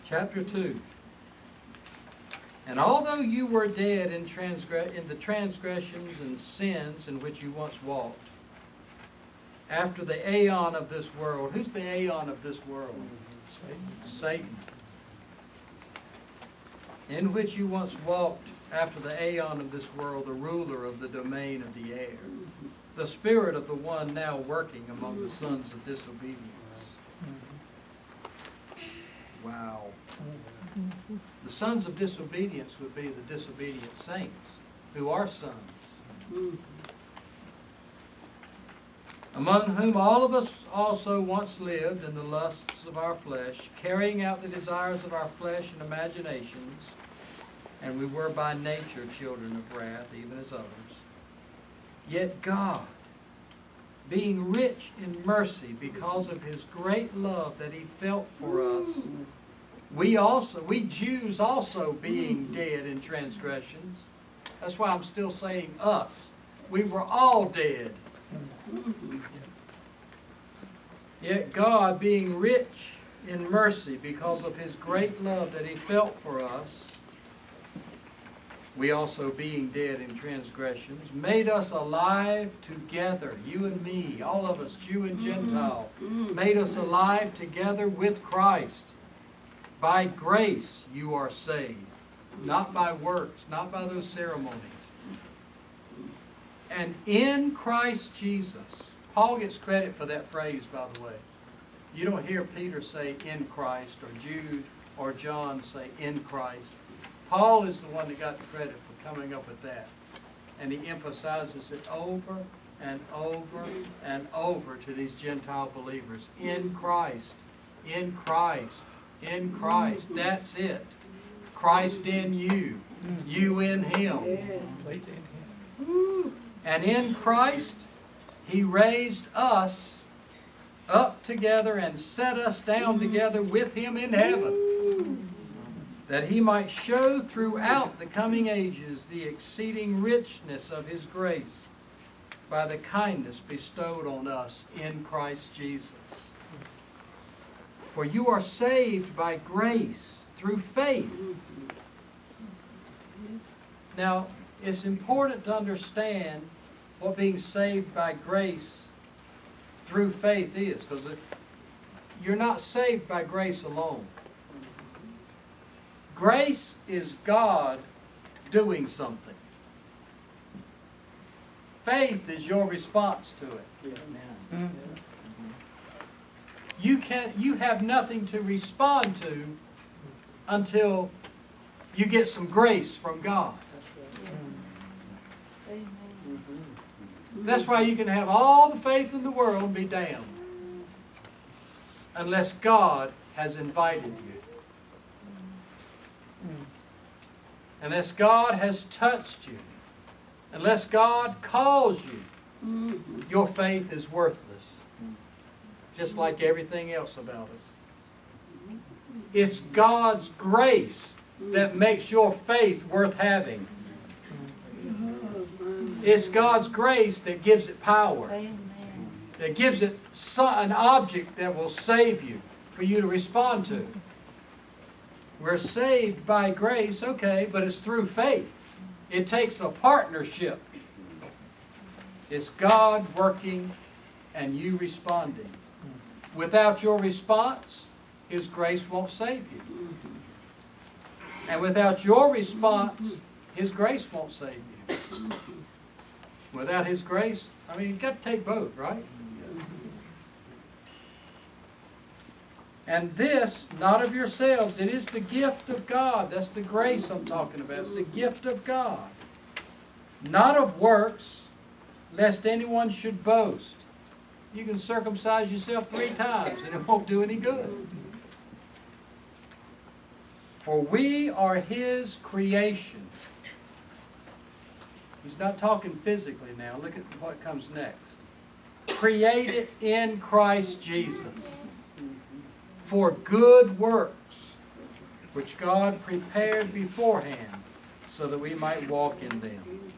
Chapter 2. And although you were dead in the transgressions and sins in which you once walked, after the aeon of this world. Who's the aeon of this world? Satan. In which you once walked after the aeon of this world, the ruler of the domain of the air, the spirit of the one now working among the sons of disobedience. Wow. The sons of disobedience would be the disobedient saints, who are sons. Among whom all of us also once lived in the lusts of our flesh, carrying out the desires of our flesh and imaginations, and we were by nature children of wrath, even as others. Yet God, being rich in mercy because of His great love that He felt for us, we Jews also being dead in transgressions. That's why I'm still saying us. We were all dead. Yet God, being rich in mercy because of His great love that He felt for us, we also being dead in transgressions, made us alive together, you and me, all of us, Jew and Gentile, made us alive together with Christ. By grace you are saved, not by works, not by those ceremonies. And in Christ Jesus, Paul gets credit for that phrase, by the way. You don't hear Peter say in Christ, or Jude or John say in Christ. Paul is the one that got the credit for coming up with that. And he emphasizes it over and over and over to these Gentile believers. In Christ, in Christ, in Christ. That's it. Christ in you, you in Him. And in Christ, He raised us up together and set us down together with Him in heaven, that He might show throughout the coming ages the exceeding richness of His grace by the kindness bestowed on us in Christ Jesus. For you are saved by grace through faith. Now, it's important to understand what being saved by grace through faith is, because you're not saved by grace alone. Grace is God doing something. Faith is your response to it. Amen. You have nothing to respond to until you get some grace from God. That's why you can have all the faith in the world and be damned, unless God has invited you. Unless God has touched you. Unless God calls you, your faith is worthless. Just like everything else about us. It's God's grace that makes your faith worth having. It's God's grace that gives it power. That gives it an object that will save you, for you to respond to. We're saved by grace, okay, but it's through faith. It takes a partnership. It's God working and you responding. Without your response, His grace won't save you. And without your response, His grace won't save you. Without His grace, I mean, you've got to take both, right? And this, not of yourselves, it is the gift of God. That's the grace I'm talking about. It's the gift of God. Not of works, lest anyone should boast. You can circumcise yourself 3 times and it won't do any good. For we are His creation. He's not talking physically now. Look at what comes next. Created in Christ Jesus for good works, which God prepared beforehand so that we might walk in them.